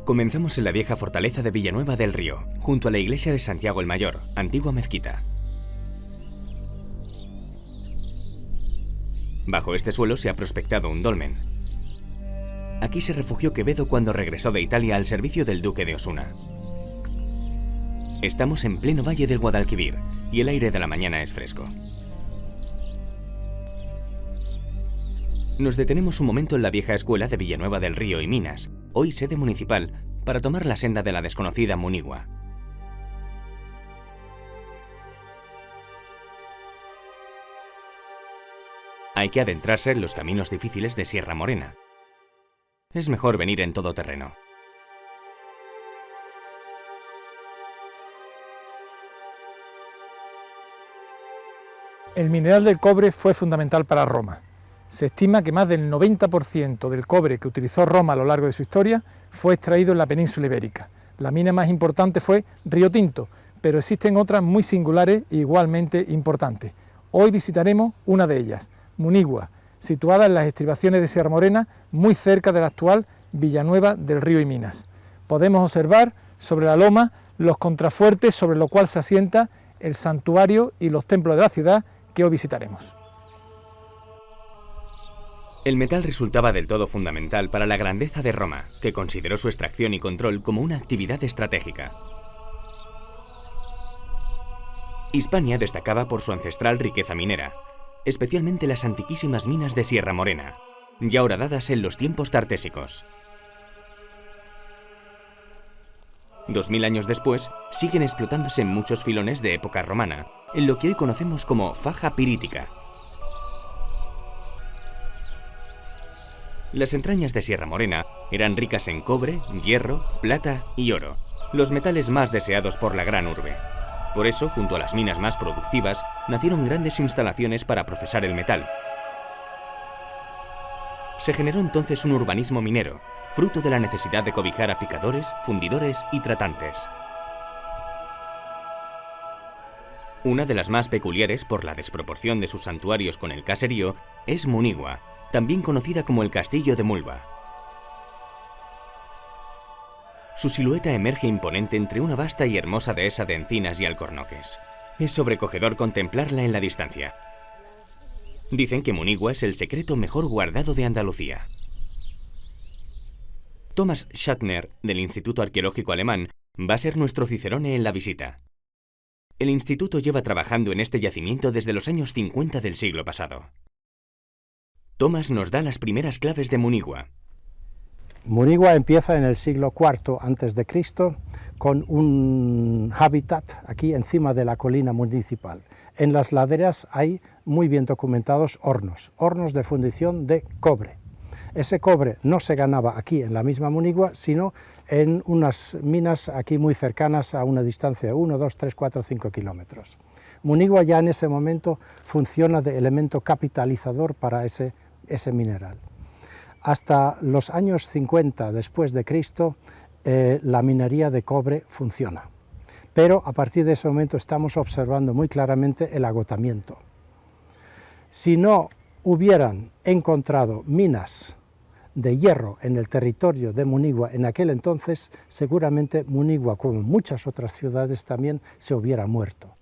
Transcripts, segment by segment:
Comenzamos en la vieja fortaleza de Villanueva del Río, junto a la iglesia de Santiago el Mayor, antigua mezquita. Bajo este suelo se ha prospectado un dolmen. Aquí se refugió Quevedo cuando regresó de Italia al servicio del duque de Osuna. Estamos en pleno valle del Guadalquivir y el aire de la mañana es fresco. Nos detenemos un momento en la vieja escuela de Villanueva del Río y Minas, hoy sede municipal, para tomar la senda de la desconocida Munigua. Hay que adentrarse en los caminos difíciles de Sierra Morena. Es mejor venir en todoterreno. El mineral del cobre fue fundamental para Roma. Se estima que más del 90% del cobre que utilizó Roma a lo largo de su historia fue extraído en la península ibérica. La mina más importante fue Río Tinto, pero existen otras muy singulares e igualmente importantes. Hoy visitaremos una de ellas, Munigua, situada en las estribaciones de Sierra Morena, muy cerca de la actual Villanueva del Río y Minas. Podemos observar sobre la loma los contrafuertes sobre los cuales se asienta el santuario y los templos de la ciudad que hoy visitaremos. El metal resultaba del todo fundamental para la grandeza de Roma, que consideró su extracción y control como una actividad estratégica. Hispania destacaba por su ancestral riqueza minera, especialmente las antiquísimas minas de Sierra Morena, ya horadadas en los tiempos tartésicos. 2000 años después, siguen explotándose en muchos filones de época romana, en lo que hoy conocemos como faja pirítica. Las entrañas de Sierra Morena eran ricas en cobre, hierro, plata y oro, los metales más deseados por la gran urbe. Por eso, junto a las minas más productivas, nacieron grandes instalaciones para procesar el metal. Se generó entonces un urbanismo minero, fruto de la necesidad de cobijar a picadores, fundidores y tratantes. Una de las más peculiares por la desproporción de sus santuarios con el caserío es Munigua, también conocida como el Castillo de Mulva. Su silueta emerge imponente entre una vasta y hermosa dehesa de encinas y alcornoques. Es sobrecogedor contemplarla en la distancia. Dicen que Munigua es el secreto mejor guardado de Andalucía. Thomas Schattner, del Instituto Arqueológico Alemán, va a ser nuestro cicerone en la visita. El instituto lleva trabajando en este yacimiento desde los años 50 del siglo pasado. Thomas nos da las primeras claves de Munigua. Munigua empieza en el siglo IV a.C. con un hábitat aquí encima de la colina municipal. En las laderas hay muy bien documentados hornos de fundición de cobre. Ese cobre no se ganaba aquí en la misma Munigua, sino en unas minas aquí muy cercanas a una distancia de 1, 2, 3, 4, 5 kilómetros. Munigua ya en ese momento funciona de elemento capitalizador para ese mineral. Hasta los años 50 después de Cristo, la minería de cobre funciona. Pero a partir de ese momento estamos observando muy claramente el agotamiento. Si no hubieran encontrado minas de hierro en el territorio de Munigua en aquel entonces, seguramente Munigua, como muchas otras ciudades también, se hubiera muerto.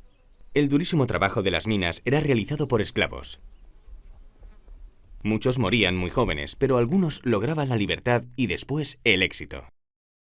El durísimo trabajo de las minas era realizado por esclavos. Muchos morían muy jóvenes, pero algunos lograban la libertad y después el éxito.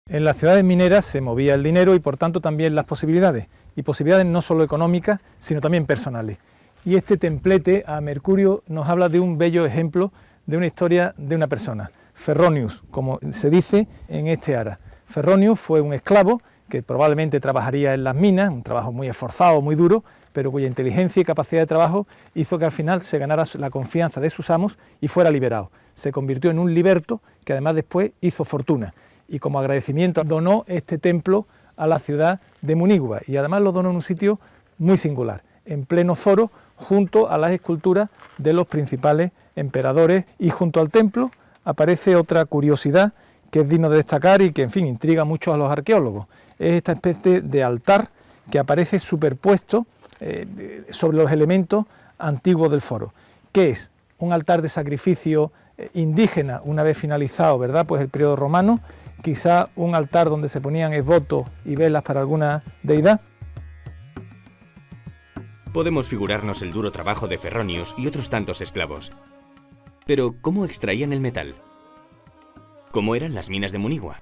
En las ciudades mineras se movía el dinero y por tanto también las posibilidades, y posibilidades no solo económicas, sino también personales. Y este templete a Mercurio nos habla de un bello ejemplo de una historia de una persona, Ferronius, como se dice en este ara. Ferronius fue un esclavo que probablemente trabajaría en las minas, un trabajo muy esforzado, muy duro, pero cuya inteligencia y capacidad de trabajo hizo que al final se ganara la confianza de sus amos y fuera liberado. Se convirtió en un liberto que además después hizo fortuna y como agradecimiento donó este templo a la ciudad de Munigua y además lo donó en un sitio muy singular, en pleno foro, junto a las esculturas de los principales emperadores, y junto al templo aparece otra curiosidad que es digno de destacar y que, en fin, intriga mucho a los arqueólogos. Es esta especie de altar que aparece superpuesto sobre los elementos antiguos del foro. ¿Qué es? Un altar de sacrificio indígena una vez finalizado, ¿verdad?, pues el periodo romano, quizá un altar donde se ponían esvotos y velas para alguna deidad. Podemos figurarnos el duro trabajo de Ferronius y otros tantos esclavos. Pero, ¿cómo extraían el metal? ¿Cómo eran las minas de Munigua?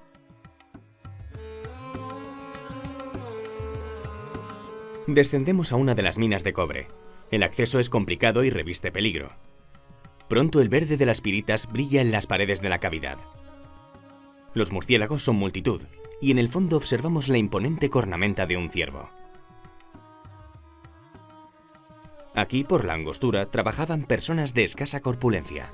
Descendemos a una de las minas de cobre. El acceso es complicado y reviste peligro. Pronto el verde de las piritas brilla en las paredes de la cavidad. Los murciélagos son multitud, y en el fondo observamos la imponente cornamenta de un ciervo. Aquí, por la angostura, trabajaban personas de escasa corpulencia.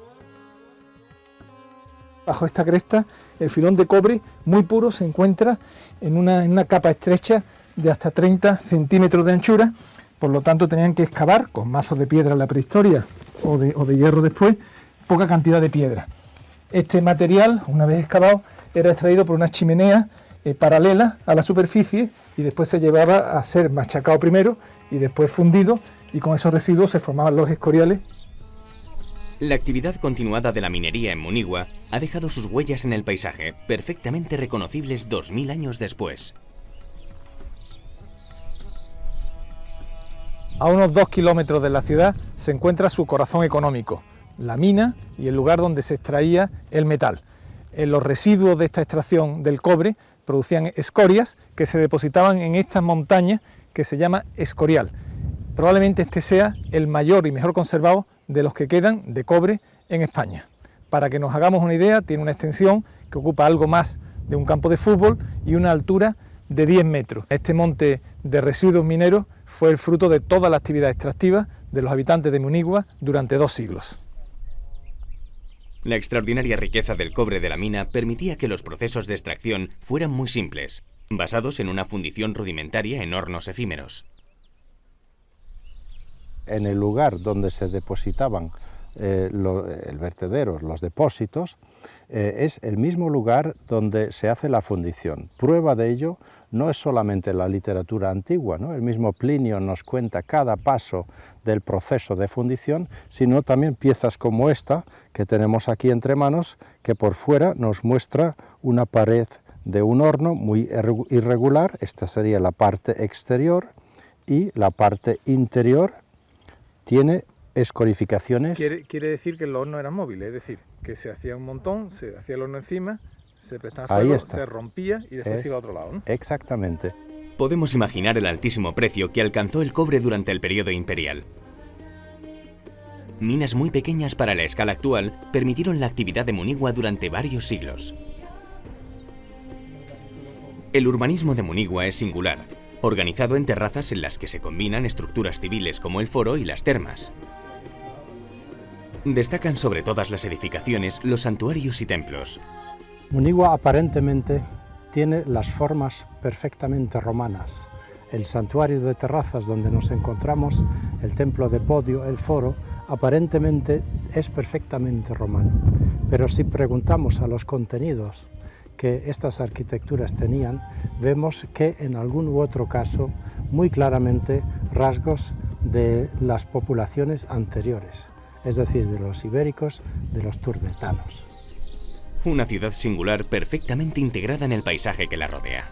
Bajo esta cresta, el filón de cobre muy puro se encuentra en una capa estrecha de hasta 30 centímetros de anchura, por lo tanto tenían que excavar con mazos de piedra en la prehistoria o de hierro después, poca cantidad de piedra. Este material, una vez excavado, era extraído por una chimenea paralela a la superficie y después se llevaba a ser machacado primero y después fundido, y con esos residuos se formaban los escoriales. La actividad continuada de la minería en Munigua ha dejado sus huellas en el paisaje, perfectamente reconocibles 2000 años después. A unos 2 kilómetros de la ciudad se encuentra su corazón económico, la mina y el lugar donde se extraía el metal. Los residuos de esta extracción del cobre producían escorias que se depositaban en estas montañas que se llama Escorial. Probablemente este sea el mayor y mejor conservado de los que quedan de cobre en España. Para que nos hagamos una idea, tiene una extensión que ocupa algo más de un campo de fútbol y una altura de 10 metros. Este monte de residuos mineros fue el fruto de toda la actividad extractiva de los habitantes de Munigua durante 2 siglos. La extraordinaria riqueza del cobre de la mina permitía que los procesos de extracción fueran muy simples, basados en una fundición rudimentaria en hornos efímeros. En el lugar donde se depositaban el vertedero, los depósitos, es el mismo lugar donde se hace la fundición. Prueba de ello no es solamente la literatura antigua, ¿no? El mismo Plinio nos cuenta cada paso del proceso de fundición, sino también piezas como esta que tenemos aquí entre manos, que por fuera nos muestra una pared de un horno muy irregular. Esta sería la parte exterior, y la parte interior tiene escorificaciones. Quiere decir que los hornos eran móviles, es decir, que se hacía un montón, se hacía el horno encima, se prestaba fuego, se rompía y después se iba a otro lado, ¿no? Exactamente. Podemos imaginar el altísimo precio que alcanzó el cobre durante el periodo imperial. Minas muy pequeñas para la escala actual permitieron la actividad de Munigua durante varios siglos. El urbanismo de Munigua es singular, organizado en terrazas en las que se combinan estructuras civiles como el foro y las termas. Destacan sobre todas las edificaciones los santuarios y templos. Munigua aparentemente tiene las formas perfectamente romanas. El santuario de terrazas donde nos encontramos, el templo de Podio, el foro, aparentemente es perfectamente romano. Pero si preguntamos a los contenidos que estas arquitecturas tenían, vemos que en algún u otro caso, muy claramente, rasgos de las poblaciones anteriores, es decir, de los ibéricos, de los turdetanos. Una ciudad singular perfectamente integrada en el paisaje que la rodea.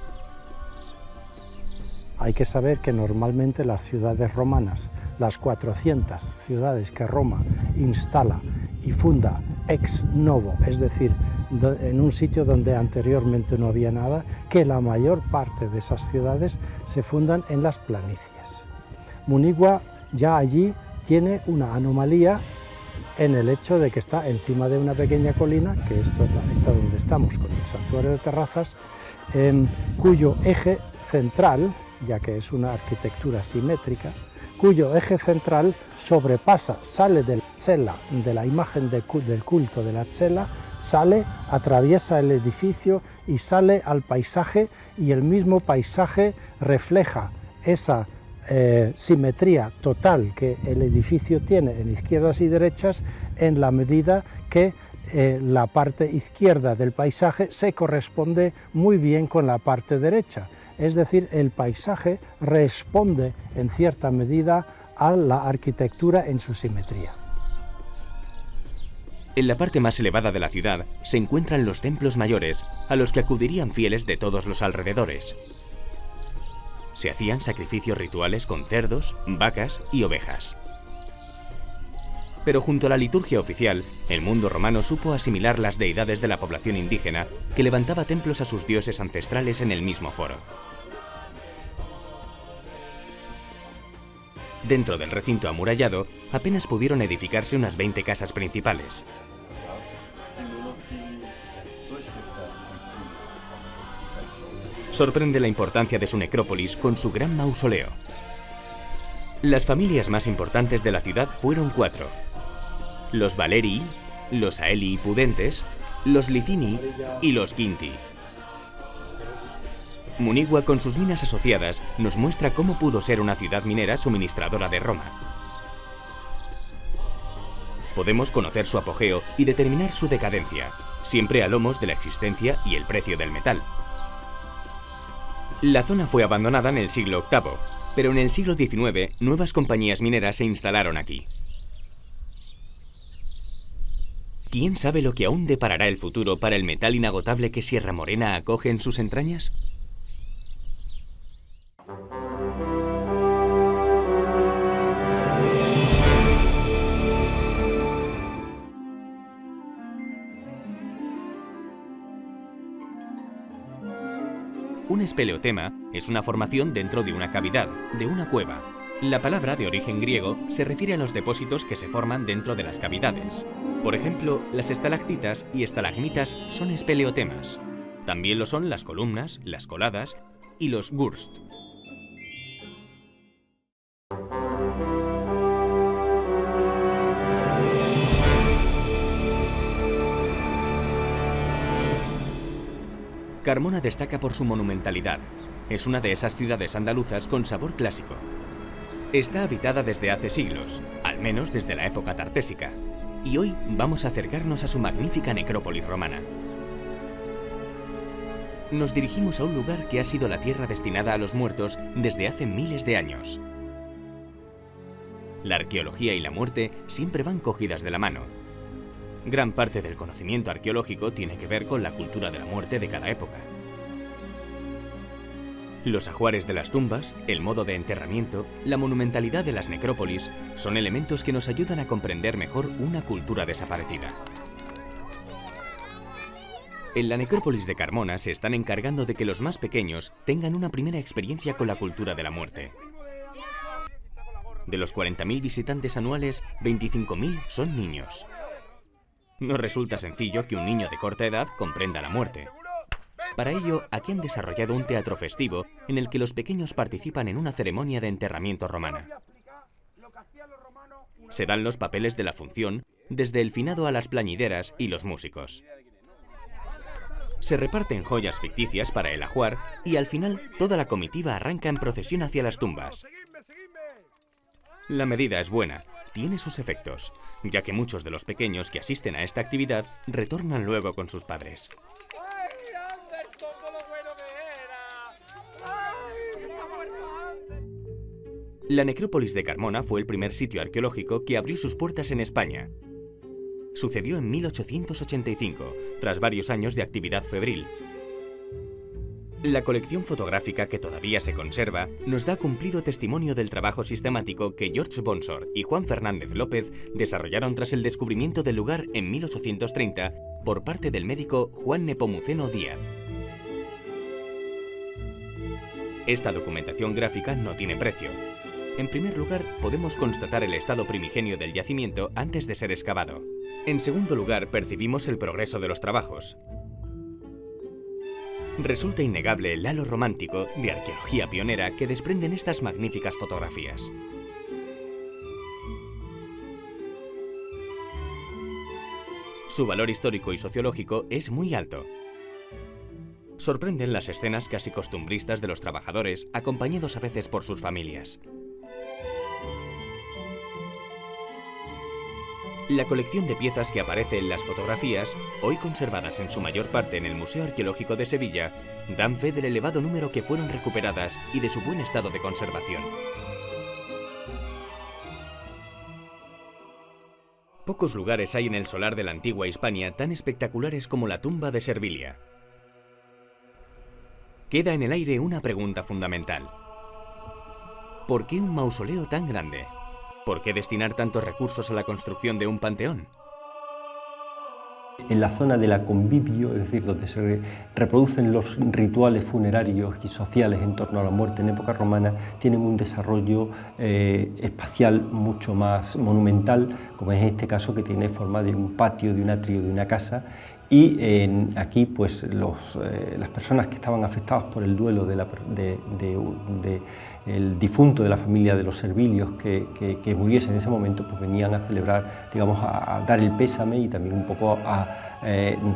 Hay que saber que normalmente las ciudades romanas, las 400 ciudades que Roma instala y funda ex novo, es decir, en un sitio donde anteriormente no había nada, que la mayor parte de esas ciudades se fundan en las planicies. Munigua ya allí tiene una anomalía en el hecho de que está encima de una pequeña colina, que es esta donde estamos con el santuario de terrazas, cuyo eje central, ya que es una arquitectura simétrica, cuyo eje central sobrepasa, sale de la cela, de la imagen del culto de la cela, sale, atraviesa el edificio y sale al paisaje, y el mismo paisaje refleja esa simetría total que el edificio tiene en izquierdas y derechas, en la medida que la parte izquierda del paisaje se corresponde muy bien con la parte derecha. Es decir, el paisaje responde en cierta medida a la arquitectura en su simetría. En la parte más elevada de la ciudad se encuentran los templos mayores, a los que acudirían fieles de todos los alrededores. Se hacían sacrificios rituales con cerdos, vacas y ovejas. Pero junto a la liturgia oficial, el mundo romano supo asimilar las deidades de la población indígena, que levantaba templos a sus dioses ancestrales en el mismo foro. Dentro del recinto amurallado, apenas pudieron edificarse unas 20 casas principales. Sorprende la importancia de su necrópolis con su gran mausoleo. Las familias más importantes de la ciudad fueron 4: los Valerii, los Aelii Pudentes, los Licini y los Quinti. Munigua, con sus minas asociadas, nos muestra cómo pudo ser una ciudad minera suministradora de Roma. Podemos conocer su apogeo y determinar su decadencia, siempre a lomos de la existencia y el precio del metal. La zona fue abandonada en el siglo VIII, pero en el siglo XIX nuevas compañías mineras se instalaron aquí. ¿Quién sabe lo que aún deparará el futuro para el metal inagotable que Sierra Morena acoge en sus entrañas? Un espeleotema es una formación dentro de una cavidad, de una cueva. La palabra, de origen griego, se refiere a los depósitos que se forman dentro de las cavidades. Por ejemplo, las estalactitas y estalagmitas son espeleotemas. También lo son las columnas, las coladas y los gurst. Carmona destaca por su monumentalidad. Es una de esas ciudades andaluzas con sabor clásico. Está habitada desde hace siglos, al menos desde la época tartésica, y hoy vamos a acercarnos a su magnífica necrópolis romana. Nos dirigimos a un lugar que ha sido la tierra destinada a los muertos desde hace miles de años. La arqueología y la muerte siempre van cogidas de la mano. Gran parte del conocimiento arqueológico tiene que ver con la cultura de la muerte de cada época. Los ajuares de las tumbas, el modo de enterramiento, la monumentalidad de las necrópolis son elementos que nos ayudan a comprender mejor una cultura desaparecida. En la necrópolis de Carmona se están encargando de que los más pequeños tengan una primera experiencia con la cultura de la muerte. De los 40.000 visitantes anuales, 25.000 son niños. No resulta sencillo que un niño de corta edad comprenda la muerte. Para ello, aquí han desarrollado un teatro festivo en el que los pequeños participan en una ceremonia de enterramiento romana. Se dan los papeles de la función, desde el finado a las plañideras y los músicos. Se reparten joyas ficticias para el ajuar y al final toda la comitiva arranca en procesión hacia las tumbas. La medida es buena, tiene sus efectos, ya que muchos de los pequeños que asisten a esta actividad retornan luego con sus padres. La necrópolis de Carmona fue el primer sitio arqueológico que abrió sus puertas en España. Sucedió en 1885, tras varios años de actividad febril. La colección fotográfica que todavía se conserva nos da cumplido testimonio del trabajo sistemático que George Bonsor y Juan Fernández López desarrollaron tras el descubrimiento del lugar en 1830 por parte del médico Juan Nepomuceno Díaz. Esta documentación gráfica no tiene precio. En primer lugar, podemos constatar el estado primigenio del yacimiento antes de ser excavado. En segundo lugar, percibimos el progreso de los trabajos. Resulta innegable el halo romántico de arqueología pionera que desprenden estas magníficas fotografías. Su valor histórico y sociológico es muy alto. Sorprenden las escenas casi costumbristas de los trabajadores, acompañados a veces por sus familias. La colección de piezas que aparece en las fotografías, hoy conservadas en su mayor parte en el Museo Arqueológico de Sevilla, dan fe del elevado número que fueron recuperadas y de su buen estado de conservación. Pocos lugares hay en el solar de la antigua Hispania tan espectaculares como la tumba de Servilia. Queda en el aire una pregunta fundamental. ¿Por qué un mausoleo tan grande? ¿Por qué destinar tantos recursos a la construcción de un panteón? En la zona de la convivio, es decir, donde se reproducen los rituales funerarios y sociales en torno a la muerte en época romana, tienen un desarrollo espacial mucho más monumental, como es este caso, que tiene forma de un patio, de un atrio, de una casa. Y aquí pues las personas que estaban afectadas por el duelo del difunto de la familia de los Servilios que muriese en ese momento, pues venían a celebrar, digamos, a dar el pésame y también un poco a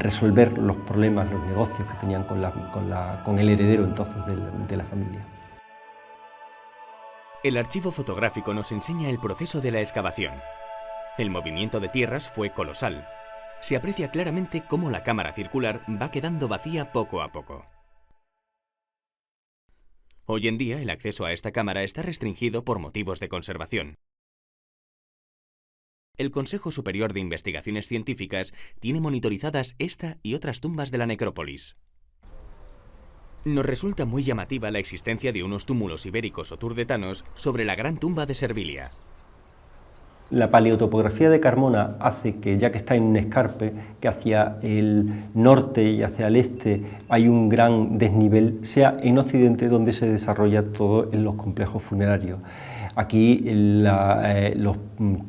resolver los problemas, los negocios que tenían con el heredero entonces de la familia. El archivo fotográfico nos enseña el proceso de la excavación. El movimiento de tierras fue colosal. Se aprecia claramente cómo la cámara circular va quedando vacía poco a poco. Hoy en día el acceso a esta cámara está restringido por motivos de conservación. El Consejo Superior de Investigaciones Científicas tiene monitorizadas esta y otras tumbas de la necrópolis. Nos resulta muy llamativa la existencia de unos túmulos ibéricos o turdetanos sobre la gran tumba de Servilia. La paleotopografía de Carmona hace que, ya que está en un escarpe, que hacia el norte y hacia el este hay un gran desnivel, sea en Occidente donde se desarrolla todo en los complejos funerarios. Aquí los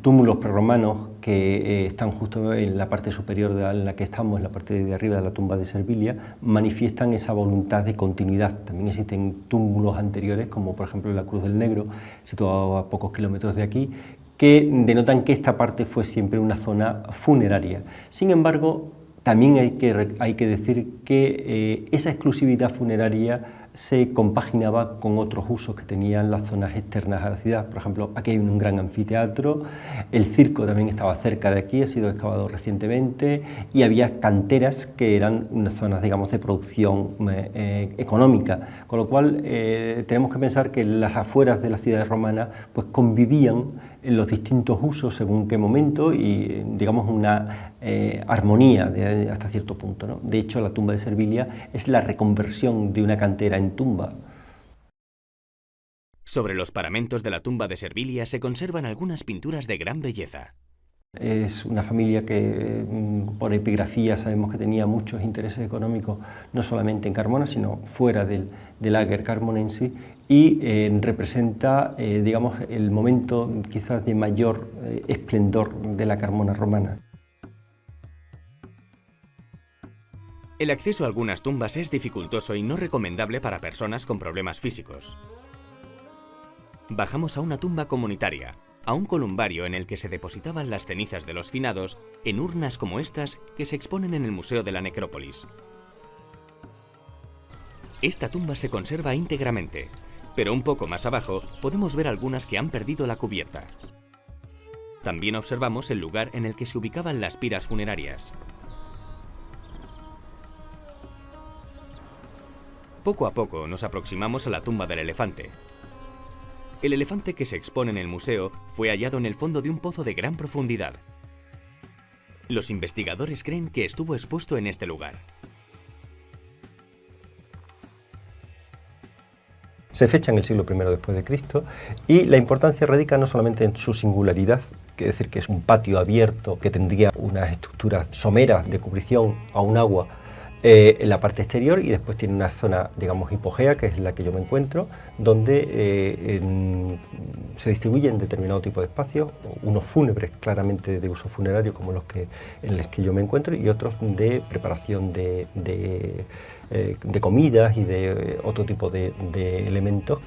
túmulos prerromanos que están justo en la parte superior en la que estamos, en la parte de arriba de la tumba de Servilia, manifiestan esa voluntad de continuidad. También existen túmulos anteriores, como por ejemplo la Cruz del Negro, situado a pocos kilómetros de aquí, que denotan que esta parte fue siempre una zona funeraria. Sin embargo, también hay que decir que esa exclusividad funeraria se compaginaba con otros usos que tenían las zonas externas a la ciudad. Por ejemplo, aquí hay un gran anfiteatro, el circo también estaba cerca de aquí, ha sido excavado recientemente, y había canteras que eran unas zonas, digamos, de producción económica, con lo cual tenemos que pensar que las afueras de la ciudad romana pues convivían en los distintos usos según qué momento y, digamos, una armonía hasta cierto punto, ¿no? De hecho, la tumba de Servilia es la reconversión de una cantera en tumba. Sobre los paramentos de la tumba de Servilia se conservan algunas pinturas de gran belleza. Es una familia que por epigrafía sabemos que tenía muchos intereses económicos, no solamente en Carmona, sino fuera del Ager carmonense, y representa, digamos, el momento quizás de mayor esplendor de la Carmona romana. El acceso a algunas tumbas es dificultoso y no recomendable para personas con problemas físicos. Bajamos a una tumba comunitaria, a un columbario en el que se depositaban las cenizas de los finados en urnas como estas que se exponen en el Museo de la Necrópolis. Esta tumba se conserva íntegramente, pero un poco más abajo podemos ver algunas que han perdido la cubierta. También observamos el lugar en el que se ubicaban las piras funerarias. Poco a poco nos aproximamos a la tumba del elefante. El elefante que se expone en el museo fue hallado en el fondo de un pozo de gran profundidad. Los investigadores creen que estuvo expuesto en este lugar. Se fecha en el siglo I después de Cristo y la importancia radica no solamente en su singularidad, que es decir, que es un patio abierto que tendría unas estructuras someras de cubrición a un agua en la parte exterior, y después tiene una zona, digamos, hipogea, que es la que yo me encuentro, donde se distribuyen determinado tipo de espacios, unos fúnebres claramente de uso funerario como en los que yo me encuentro, y otros de preparación de comidas y de otro tipo de elementos.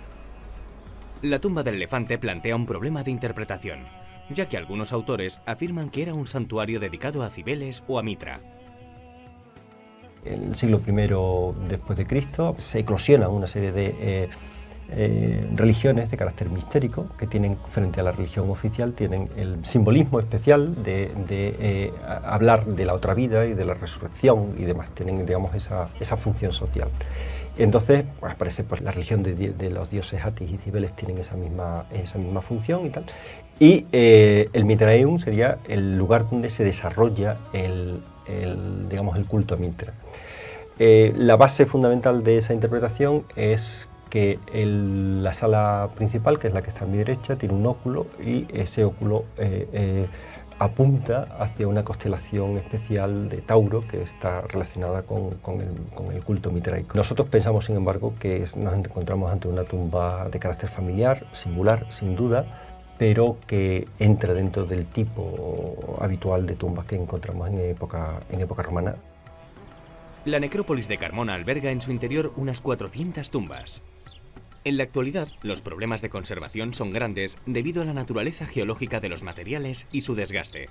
La tumba del elefante plantea un problema de interpretación, ya que algunos autores afirman que era un santuario dedicado a Cibeles o a Mitra. En el siglo I después de Cristo se eclosionan una serie de religiones de carácter mistérico que tienen, frente a la religión oficial, tienen el simbolismo especial de hablar de la otra vida y de la resurrección y demás, tienen, digamos, esa función social. Entonces, pues, aparece pues, la religión de los dioses Atis y Cibeles tienen esa misma función y tal. Y el Mitraeum sería el lugar donde se desarrolla digamos, el culto a Mitra. La base fundamental de esa interpretación es que la sala principal, que es la que está a mi derecha, tiene un óculo y ese óculo apunta hacia una constelación especial de Tauro que está relacionada con el culto mitraico. Nosotros pensamos, sin embargo, que nos encontramos ante una tumba de carácter familiar, singular, sin duda, pero que entra dentro del tipo habitual de tumbas que encontramos en época romana. La necrópolis de Carmona alberga en su interior unas 400 tumbas. En la actualidad, los problemas de conservación son grandes debido a la naturaleza geológica de los materiales y su desgaste.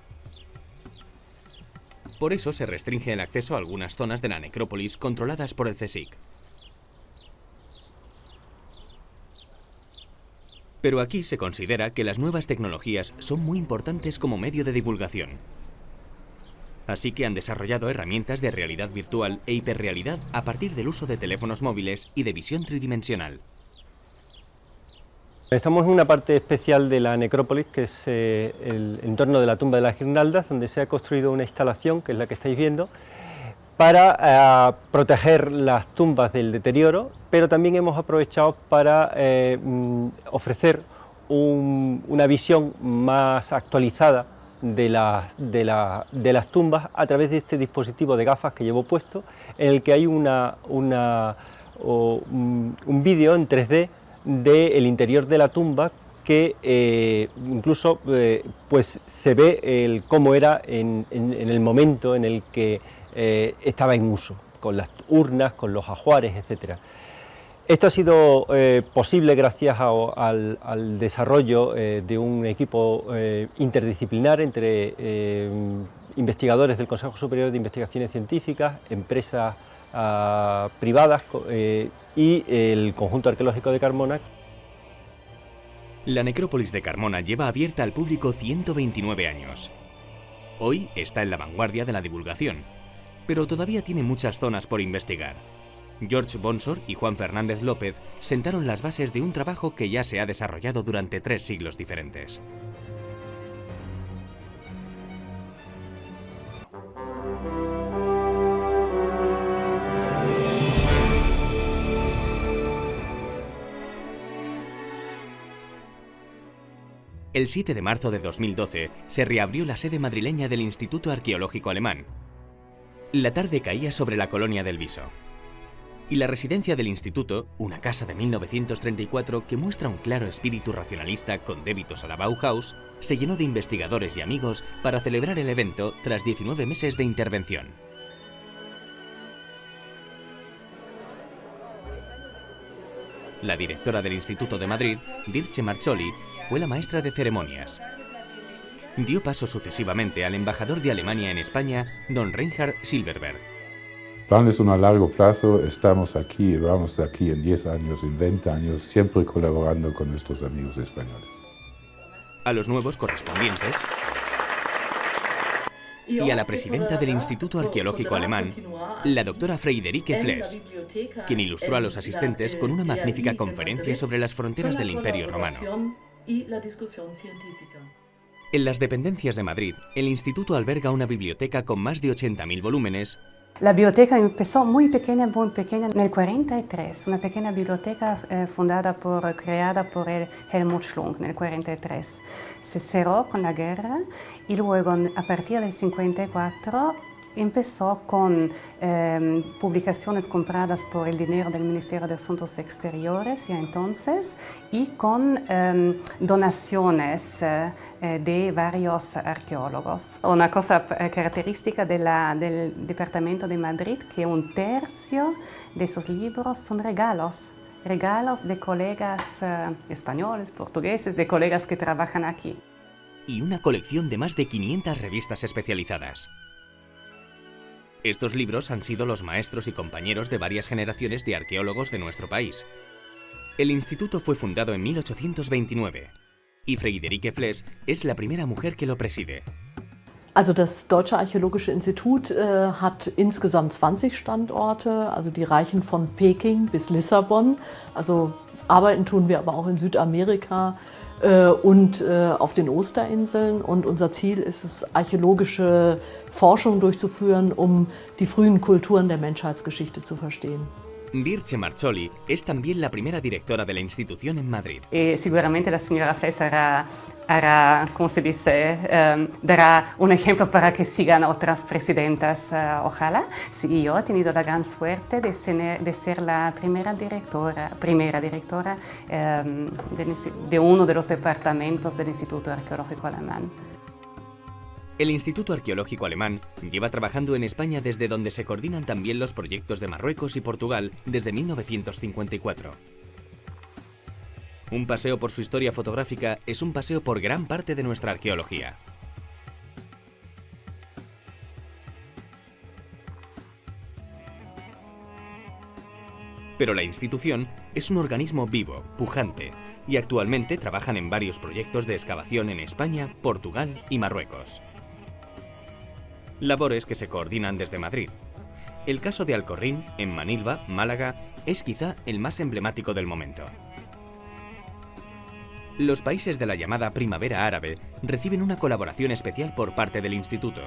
Por eso se restringe el acceso a algunas zonas de la necrópolis controladas por el CSIC. Pero aquí se considera que las nuevas tecnologías son muy importantes como medio de divulgación. Así que han desarrollado herramientas de realidad virtual e hiperrealidad a partir del uso de teléfonos móviles y de visión tridimensional. Estamos en una parte especial de la necrópolis, que es el entorno de la tumba de las Guirnaldas, donde se ha construido una instalación, que es la que estáis viendo, para proteger las tumbas del deterioro, pero también hemos aprovechado para ofrecer una visión más actualizada de las tumbas a través de este dispositivo de gafas que llevo puesto, en el que hay un vídeo en 3D del interior de la tumba que incluso pues se ve cómo era en el momento en el que estaba en uso, con las urnas, con los ajuares, etc. Esto ha sido posible gracias al desarrollo de un equipo interdisciplinar entre investigadores del Consejo Superior de Investigaciones Científicas, empresas privadas y el Conjunto Arqueológico de Carmona. La necrópolis de Carmona lleva abierta al público 129 años. Hoy está en la vanguardia de la divulgación, pero todavía tiene muchas zonas por investigar. George Bonsor y Juan Fernández López sentaron las bases de un trabajo que ya se ha desarrollado durante 3 siglos diferentes. El 7 de marzo de 2012 se reabrió la sede madrileña del Instituto Arqueológico Alemán. La tarde caía sobre la colonia del Viso. Y la residencia del instituto, una casa de 1934 que muestra un claro espíritu racionalista con débitos a la Bauhaus, se llenó de investigadores y amigos para celebrar el evento tras 19 meses de intervención. La directora del Instituto de Madrid, Dirce Marcholi, fue la maestra de ceremonias. Dio paso sucesivamente al embajador de Alemania en España, don Reinhard Silberberg. Planes a largo plazo, estamos aquí, vamos de aquí en 10 años, en 20 años, siempre colaborando con nuestros amigos españoles. A los nuevos correspondientes y a la presidenta del Instituto Arqueológico Alemán, la doctora Friederike Fles, quien ilustró a los asistentes con una magnífica conferencia sobre las fronteras del Imperio Romano. En las dependencias de Madrid, el instituto alberga una biblioteca con más de 80.000 volúmenes. La biblioteca empezó muy pequeña en el 43, una pequeña biblioteca creada por Helmut Schlunk en el 43. Se cerró con la guerra y luego a partir del 54 empezó con publicaciones compradas por el dinero del Ministerio de Asuntos Exteriores ya entonces y con donaciones de varios arqueólogos. Una cosa característica del Departamento de Madrid que 1/3 de esos libros son regalos de colegas españoles, portugueses, de colegas que trabajan aquí. Y una colección de más de 500 revistas especializadas. Estos libros han sido los maestros y compañeros de varias generaciones de arqueólogos de nuestro país. El instituto fue fundado en 1829 y Friederike Fles es la primera mujer que lo preside. Also das Deutsche Archäologische Institut hat insgesamt 20 Standorte, also die reichen von Peking bis Lissabon. Also arbeiten tun wir aber auch in Südamerika, und auf den Osterinseln. Und unser Ziel ist es, archäologische Forschung durchzuführen, um die frühen Kulturen der Menschheitsgeschichte zu verstehen. Dirce Marcholi es también la primera directora de la institución en Madrid. E sicuramente la signora Fles hará, como se dice, dará un ejemplo para que sigan otras presidentas, ojalá. Sí, yo he tenido la gran suerte de ser la primera directora de uno de los departamentos del Instituto Arqueológico Alemán. El Instituto Arqueológico Alemán lleva trabajando en España desde donde se coordinan también los proyectos de Marruecos y Portugal desde 1954. Un paseo por su historia fotográfica es un paseo por gran parte de nuestra arqueología. Pero la institución es un organismo vivo, pujante, y actualmente trabajan en varios proyectos de excavación en España, Portugal y Marruecos. Labores que se coordinan desde Madrid. El caso de Alcorrín, en Manilva, Málaga, es quizá el más emblemático del momento. Los países de la llamada Primavera Árabe reciben una colaboración especial por parte del Instituto.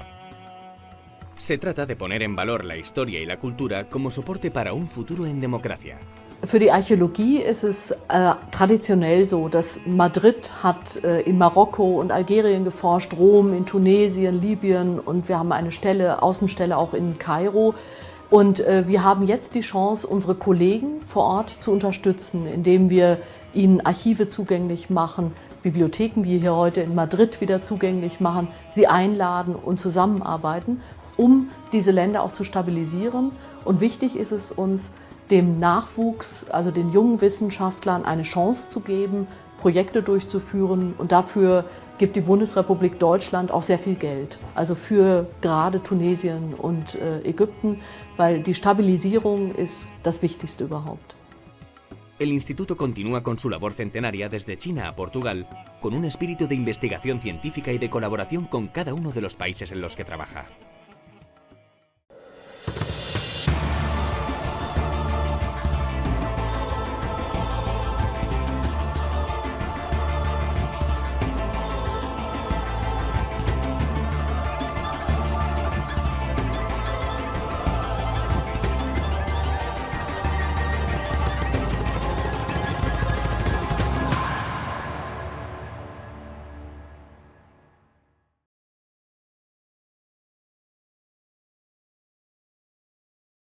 Se trata de poner en valor la historia y la cultura como soporte para un futuro en democracia. Für die Archäologie ist es traditionell so, dass Madrid hat in Marokko und Algerien geforscht, Rom in Tunesien, Libyen und wir haben eine Außenstelle auch in Kairo. Und wir haben jetzt die Chance, unsere Kollegen vor Ort zu unterstützen, indem wir ihnen Archive zugänglich machen, Bibliotheken wie hier heute in Madrid wieder zugänglich machen, sie einladen und zusammenarbeiten, um diese Länder auch zu stabilisieren. Und wichtig ist es uns, dem Nachwuchs, also den jungen Wissenschaftlern, eine Chance zu geben, Projekte durchzuführen. Und dafür gibt die Bundesrepublik Deutschland auch sehr viel Geld, also für gerade Tunesien und Ägypten, weil die Stabilisierung ist das Wichtigste überhaupt. El instituto continúa con su labor centenaria desde China a Portugal, con un espíritu de investigación científica y de colaboración con cada uno de los países en los que trabaja.